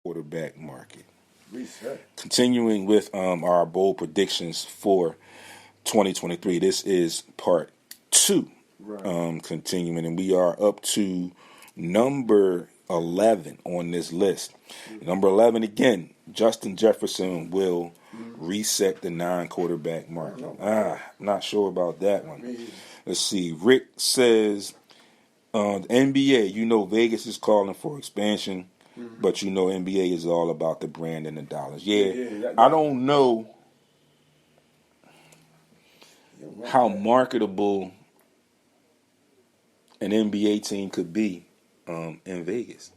quarterback market. Reset. Continuing with our bold predictions for 2023. This is part 2. Right. Continuing, and we are up to number 11 on this list. Number 11 again. Justin Jefferson will reset the non-quarterback market. Not sure about that one. Let's see. Rick says, NBA, Vegas is calling for expansion, but NBA is all about the brand and the dollars. I don't know how marketable an NBA team could be in Vegas.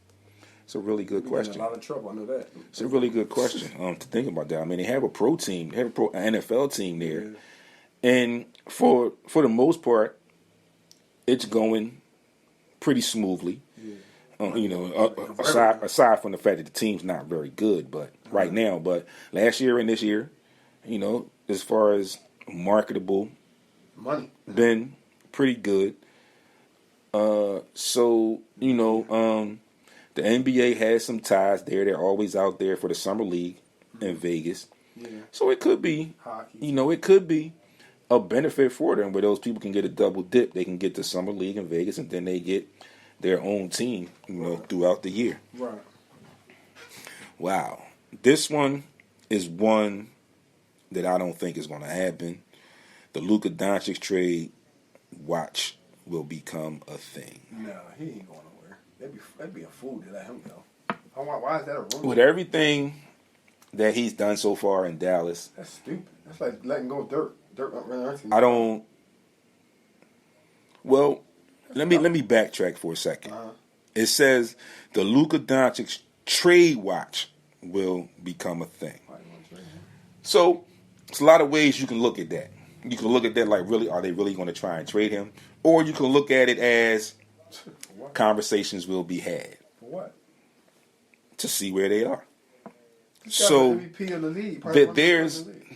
It's a really good question. In a lot of trouble, I know that. It's a really good question to think about that. I mean, they have a pro team, they have a pro NFL team there, and for the most part, it's going pretty smoothly. Aside from the fact that the team's not very good, but right now, but last year and this year, as far as marketable, money been pretty good. The NBA has some ties there. They're always out there for the summer league in Vegas. Yeah. So it could be, hockey. It could be a benefit for them where those people can get a double dip. They can get the summer league in Vegas, and then they get their own team, throughout the year. Right. Wow. This one is one that I don't think is going to happen. The Luka Doncic trade, watch, will become a thing. No, he ain't going nowhere. That'd be a fool to let him go. Why is that a rumor? With everything that he's done so far in Dallas, that's stupid. That's like letting go of dirt. I don't. Well, let me backtrack for a second. It says the Luka Doncic trade watch will become a thing. So it's a lot of ways you can look at that. You can look at that like, really, are they really going to try and trade him? Or you can look at it as conversations will be had. For what? To see where they are. So MVP of the league.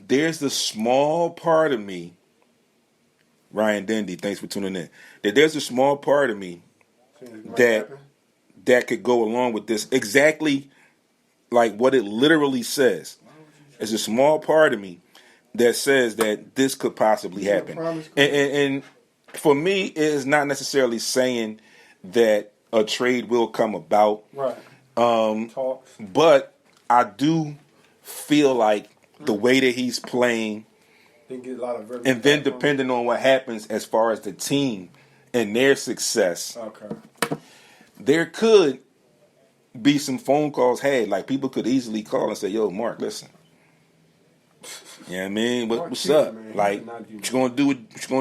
There's the small part of me, Ryan Dendy, thanks for tuning in, that there's a small part of me that could go along with this exactly like what it literally says. There's a small part of me that says that this could possibly happen. And for me, it is not necessarily saying that a trade will come about. Right. But I do feel like the way that he's playing, and then depending on what happens as far as the team and their success, there could be some phone calls had. Like, people could easily call and say, yo, Mark, listen. You know what I mean? What's up? Man. Like, what you gonna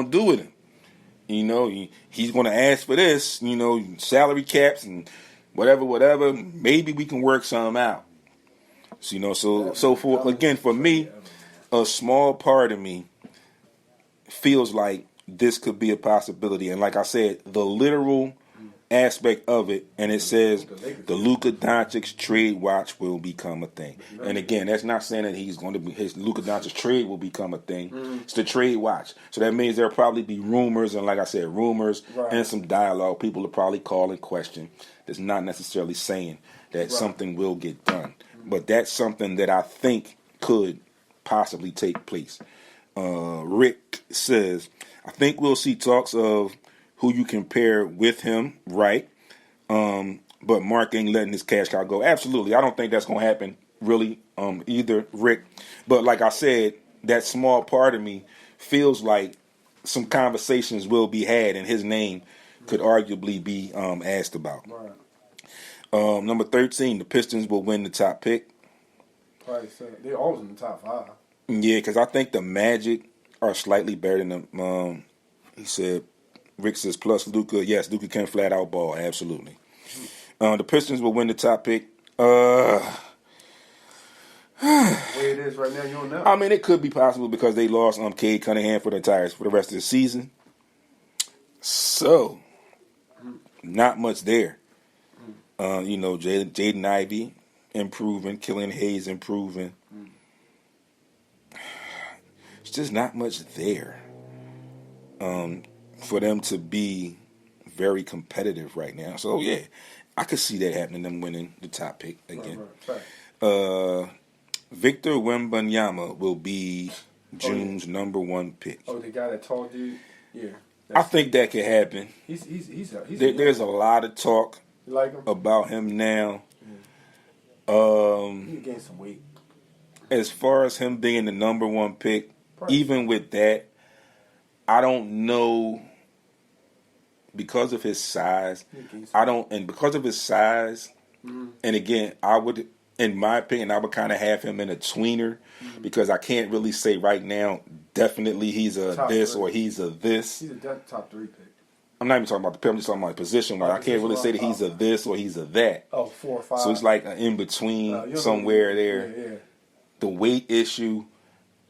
do with him? He's gonna ask for this, salary caps and whatever. Maybe we can work something out. So for me, a small part of me feels like this could be a possibility. And like I said, the literal aspect of it, and it says the Luka Doncic trade watch will become a thing. And again, that's not saying that his Luka Doncic trade will become a thing. It's the trade watch. So that means there'll probably be rumors, and like I said, and some dialogue. People will probably call and question. That's not necessarily saying that something will get done. But that's something that I think could possibly take place. Rick says, I think we'll see talks of who you compare with him, right? But Mark ain't letting his cash cow go. Absolutely. I don't think that's going to happen, really, either, Rick. But like I said, that small part of me feels like some conversations will be had, and his name could arguably be asked about. Right. Number 13, the Pistons will win the top pick. Probably so. They're always in the top 5. Yeah, because I think the Magic are slightly better than them. He said, Rick says, plus Luka. Yes, Luka can flat out ball. Absolutely. The Pistons will win the top pick. The way it is right now, you don't know. I mean, it could be possible because they lost Cade Cunningham for the rest of the season. So, not much there. Jaden Ivey improving, Killian Hayes improving. It's just not much there for them to be very competitive right now. So, yeah, I could see that happening, them winning the top pick again. Right. Victor Wembanyama will be June's number 1 pick. Oh, the guy that tall dude? Yeah. I think that could happen. There's a lot of talk about him now. He gained some weight. As far as him being the number 1 pick, even with that, I don't know, because of his size. Because of his size, and again, I would, in my opinion, I would kind of have him in a tweener, because I can't really say right now, definitely he's a top this 3. or he's a this. He's a top 3 pick. I'm not even talking about the pick, I'm just talking about the position. I can't really say that he's a this or he's a that. 4 or 5. So it's like an in-between somewhere there. Yeah. The weight issue,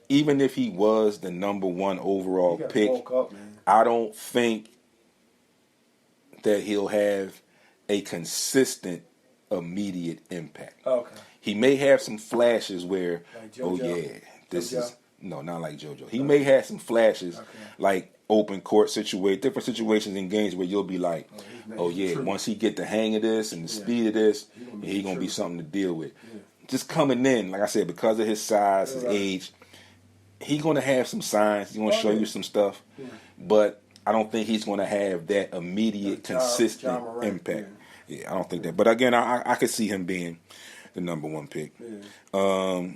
even if he was the number 1 overall pick, I don't think that he'll have a consistent, immediate impact. Okay. He may have some flashes where, like not like JoJo. He may have some flashes, like open court different situations in games where you'll be like, once he get the hang of this and the speed of this, he's going to be something to deal with. Yeah. Just coming in, like I said, because of his size, his age, he's going to have some signs. He's going to show you some stuff. Yeah. But I don't think he's going to have that immediate, consistent impact. Yeah, I don't think that. But again, I could see him being the number 1 pick. Yeah.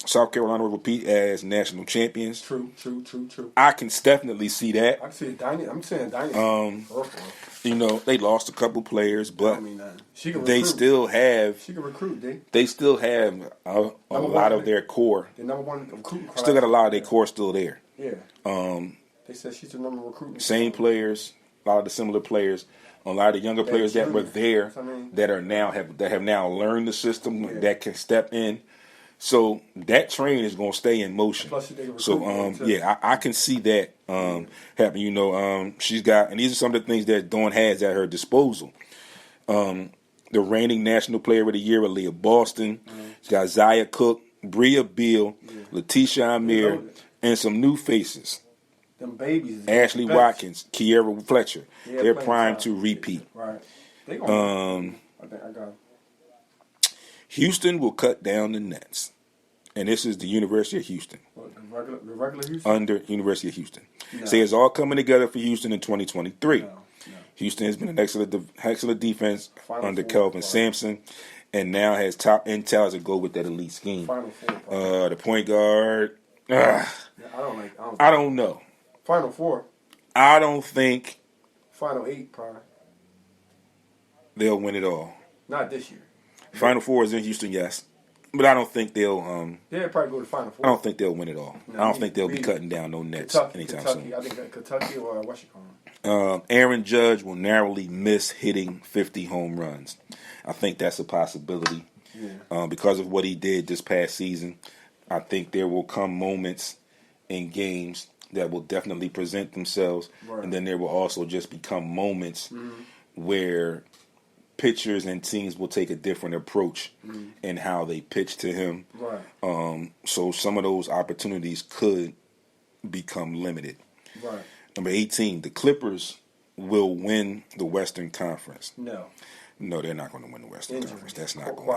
South Carolina will repeat as national champions. True. I can definitely see that. I can see it. I'm saying dynasty. They lost a couple players, but they still have. She can recruit. They still have a lot of their core. The number 1 recruiting class. Still got a lot of their core still there. Yeah. They said she's the number 1 recruiting. Same players, a lot of the similar players. A lot of the younger players that were there that have now learned the system that can step in. So that train is going to stay in motion. So I can see that happen. She's got, and these are some of the things that Dawn has at her disposal. The reigning National Player of the Year, Aaliyah Boston. She's got Zaya Cook, Bria Beal, Letitia Amir, and some new faces. Them babies. Ashley Watkins, Kiera Fletcher. They're primed to repeat. Right. I think I got. Houston will cut down the nets. And this is the University of Houston. What, the regular Houston? Under University of Houston. No. So it's all coming together for Houston in 2023. No. Houston has been an excellent defense under Kelvin Sampson, and now has top intel to go with that elite scheme. The point guard. I don't know. Final 4. I don't think. Final 8, probably. They'll win it all. Not this year. Final 4 is in Houston, yes. But I don't think they'll. They'll probably go to Final 4. I don't think they'll win it all. I don't think they'll be cutting down no nets anytime soon. I think Kentucky or Washington. Aaron Judge will narrowly miss hitting 50 home runs. I think that's a possibility. Yeah. Because of what he did this past season, I think there will come moments in games that will definitely present themselves, and then there will also just become moments where pitchers and teams will take a different approach in how they pitch to him. Right. So some of those opportunities could become limited. Right. Number 18, the Clippers will win the Western Conference. No, they're not going to win the Western Conference. That's not going to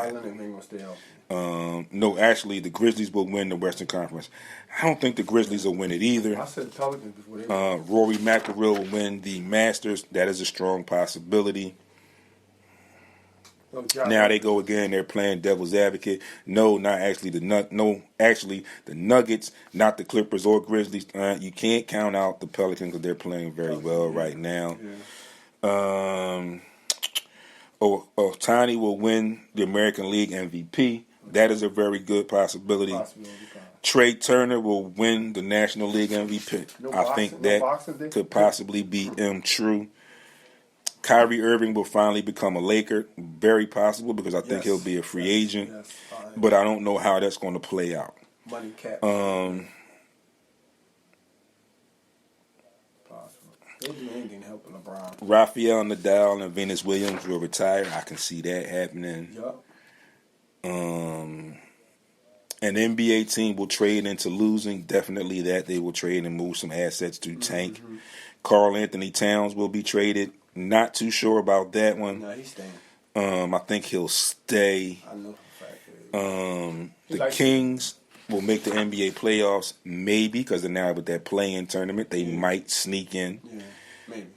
happen. No, actually, the Grizzlies will win the Western Conference. I don't think the Grizzlies will win it either. I said the Pelicans before they Rory McIlroy will win the Masters. That is a strong possibility. Now they go again. They're playing devil's advocate. No, not actually the Nuggets, not the Clippers or Grizzlies. You can't count out the Pelicans because they're playing very well right now. Yeah. Ohtani will win the American League MVP. That is a very good possibility. Trey Turner will win the National League MVP. I think that could possibly be true. Kyrie Irving will finally become a Laker. Very possible because I think he'll be a free agent. But I don't know how that's going to play out. Money cap. They'll do anything to help LeBron. Rafael Nadal and Venus Williams will retire. I can see that happening. Yep. An NBA team will trade into losing. Definitely that they will trade and move some assets to tank. Karl Anthony Towns will be traded. Not too sure about that one. No, he's staying. I think he'll stay. I know for a fact. The Kings will make the NBA playoffs, maybe, because they're now with that play-in tournament. They might sneak in. Yeah, maybe.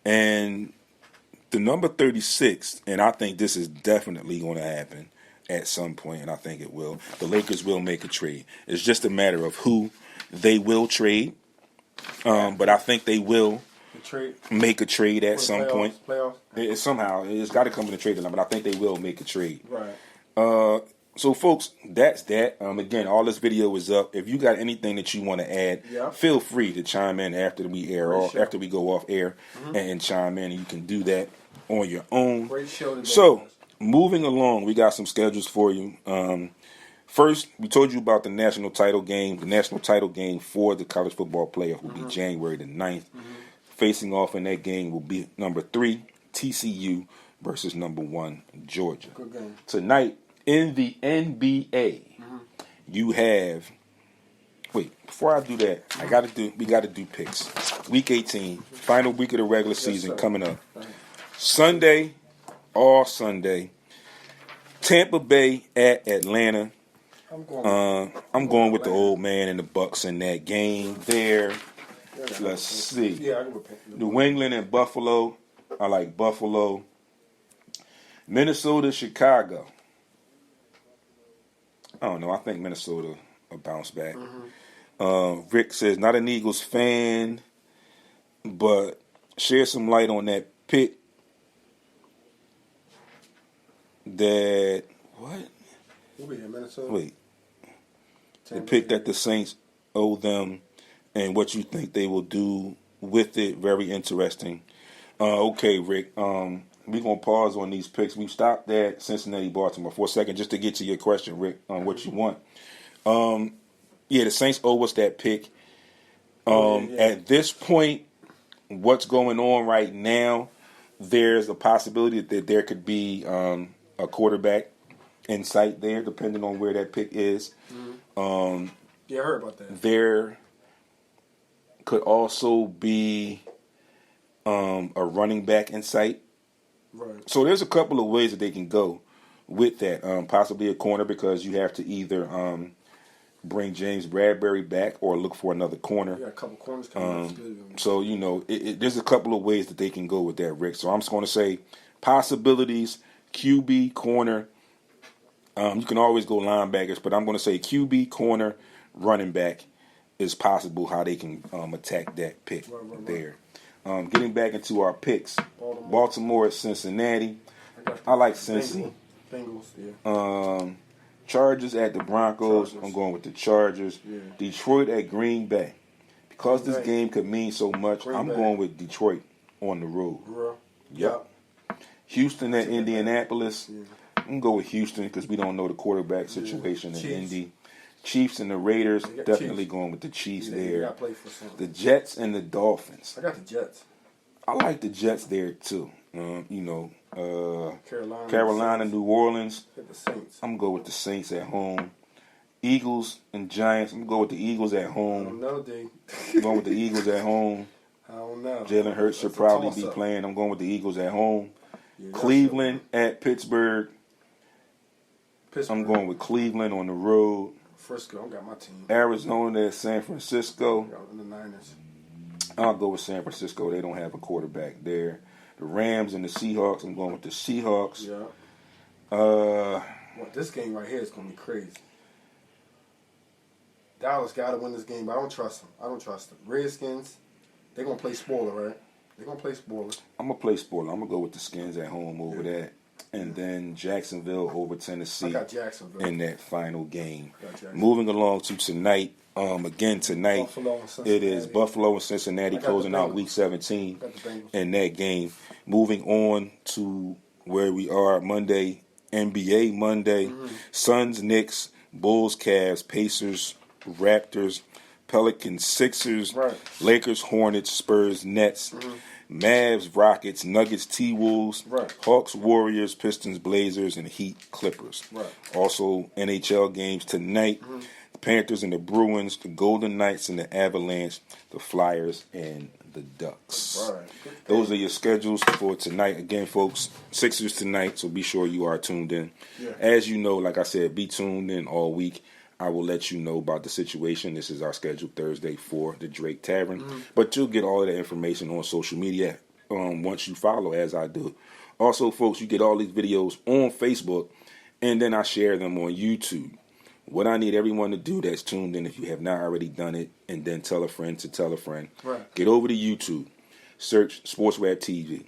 And the number 36, and I think this is definitely going to happen at some point, and I think it will. The Lakers will make a trade. It's just a matter of who they will trade. But I think they will make a trade at some point. Playoffs? Somehow, it's got to come in the trade line, but I think they will make a trade. Right. So, folks, that's that. Again, all this video is up. If you got anything that you want to add, feel free to chime in after we after we go off air, and chime in. And you can do that on your own. Great show today. So, moving along, we got some schedules for you. First, we told you about the national title game. The national title game for the college football playoff will be January the 9th. Facing off in that game will be number 3, TCU, versus number 1, Georgia. Good game. Tonight, in the NBA, you have... Wait, before I do that, we got to do picks. Week 18, final week of the regular season coming up. Sunday, all Sunday, Tampa Bay at Atlanta. I'm going with the old man and the Bucks in that game there. Let's see. Yeah, I go with New England and Buffalo. I like Buffalo. Minnesota, Chicago. I don't know. I think Minnesota will bounce back. Rick says, not an Eagles fan, but share some light on that pick that... What? We'll be here, Minnesota. Wait. The pick that the Saints owe them and what you think they will do with it. Very interesting. Okay, Rick. We're going to pause on these picks. We stopped at Cincinnati, Baltimore for a second just to get to your question, Rick, on what you want. The Saints owe us that pick. At this point, what's going on right now, there's a possibility that there could be a quarterback in sight there, depending on where that pick is. I heard about that. There could also be a running back in sight. Right. So there's a couple of ways that they can go with that. Possibly a corner, because you have to either bring James Bradbury back or look for another corner. We got a couple corners coming up. So, there's a couple of ways that they can go with that, Rick. So I'm just going to say possibilities, QB, corner. You can always go linebackers, but I'm going to say QB, corner, running back is possible how they can attack that pick there. Getting back into our picks, Baltimore at Cincinnati. I like Cincy. Bengals, yeah. Chargers at the Broncos. Chargers. I'm going with the Chargers. Yeah. Detroit at Green Bay. Because this game could mean so much, I'm going with Detroit on the road. Yep. Houston at Indianapolis. Yeah. I'm going to go with Houston because we don't know the quarterback situation in Indy. Chiefs and the Raiders, definitely going with the Chiefs there. Play for the Jets and the Dolphins. I got the Jets. I like the Jets there too. Carolina, New Orleans. The Saints. I'm going to go with the Saints at home. Eagles and Giants. I'm going to go with the Eagles at home. I don't know, D. I'm going with the Eagles at home. I don't know. Jalen Hurts should probably be playing. I'm going with the Eagles at home. Yeah, Cleveland at Pittsburgh. I'm going with Cleveland on the road. Frisco, I got my team. Arizona at San Francisco. The Niners. I'll go with San Francisco. They don't have a quarterback there. The Rams and the Seahawks. I'm going with the Seahawks. Yeah. This game right here is going to be crazy. Dallas got to win this game, but I don't trust them. Redskins, they're going to play spoiler, right? They're going to play spoiler. I'm going to play spoiler. I'm going to go with the Skins at home over that. And then Jacksonville over Tennessee in that final game. Moving along to tonight. Again, tonight it is Buffalo and Cincinnati closing out Week 17 in that game. Moving on to where we are Monday, NBA Monday. Suns, Knicks, Bulls, Cavs, Pacers, Raptors, Pelicans, Sixers, Lakers, Hornets, Spurs, Nets, Mavs, Rockets, Nuggets, T-Wolves, Hawks, Warriors, Pistons, Blazers, and Heat, Clippers. Also, NHL games tonight. The Panthers and the Bruins, the Golden Knights and the Avalanche, the Flyers and the Ducks. Right. Those are your schedules for tonight. Again, folks, Sixers tonight, so be sure you are tuned in. Yeah. As you know, like I said, be tuned in all week. I will let you know about the situation. This is our schedule Thursday for the Drake Tavern. Mm-hmm. But you'll get all of the information on social media once you follow, as I do. Also, folks, you get all these videos on Facebook, and then I share them on YouTube. What I need everyone to do that's tuned in, if you have not already done it, and then tell a friend to tell a friend. Right. Get over to YouTube. Search SportsRap TV.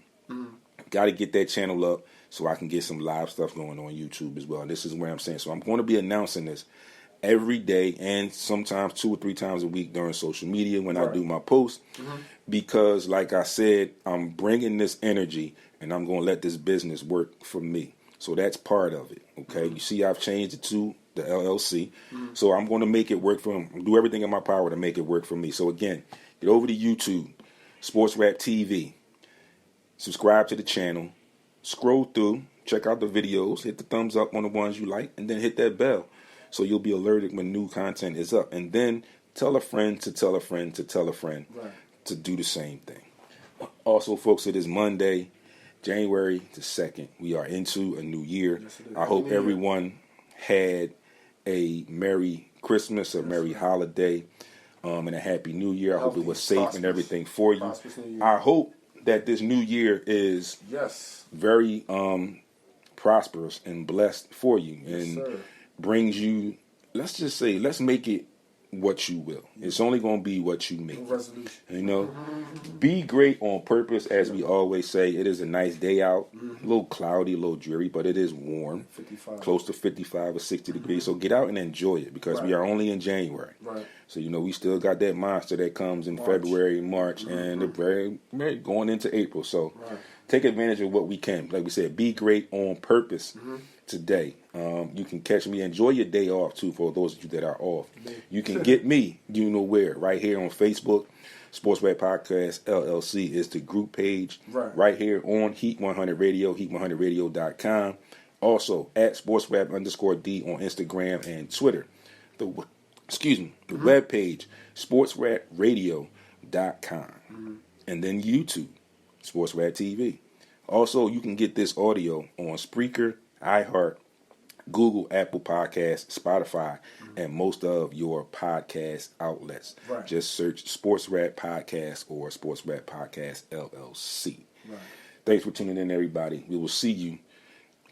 Got to get that channel up so I can get some live stuff going on YouTube as well. And this is where I'm saying. So I'm going to be announcing this every day and sometimes 2 or 3 times a week during social media when I do my posts. Because, like I said, I'm bringing this energy and I'm going to let this business work for me. So that's part of it, okay? You see I've changed it to the LLC. So I'm going to make it work for them. Do everything in my power to make it work for me. So, again, get over to YouTube, SportsRap TV. Subscribe to the channel. Scroll through. Check out the videos. Hit the thumbs up on the ones you like. And then hit that bell so you'll be alerted when new content is up. And then tell a friend to tell a friend to tell a friend to do the same thing. Also, folks, it is Monday, January the 2nd. We are into a new year. Yes, it is. I hope everyone had a Merry Christmas, a Merry holiday, and a Happy New Year. I hope it was safe and everything for you. I hope that this new year is very prosperous and blessed for you and brings you, let's just say, let's make it what you will. It's only going to be what you make. Resolution. You know, be great on purpose, as we always say. It is a nice day out, a little cloudy, a little dreary, but it is warm, 55. Close to 55 or 60 degrees. So get out and enjoy it because we are only in January. Right. So, you know, we still got that monster that comes in February, March, and the very going into April. So take advantage of what we can. Like we said, be great on purpose today. You can catch me. Enjoy your day off, too, for those of you that are off. You can get me, you know where, right here on Facebook. SportsRap Podcast LLC is the group page right here on Heat 100 Radio, heat100radio.com. Also, at SportsRap_D on Instagram and Twitter. The web page, sportsrapradio.com. And then YouTube, SportsRap TV. Also, you can get this audio on Spreaker, iHeart, Google, Apple Podcasts, Spotify, and most of your podcast outlets. Just search SportsRap Podcast or SportsRap Podcast LLC. Thanks for tuning in, everybody. We will see you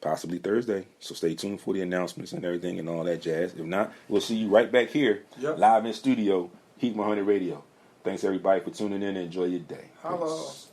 possibly Thursday. So stay tuned for the announcements and everything and all that jazz. If not, we'll see you right back here, live in studio, Heat 100 Radio. Thanks, everybody, for tuning in and enjoy your day. Hello. Peace.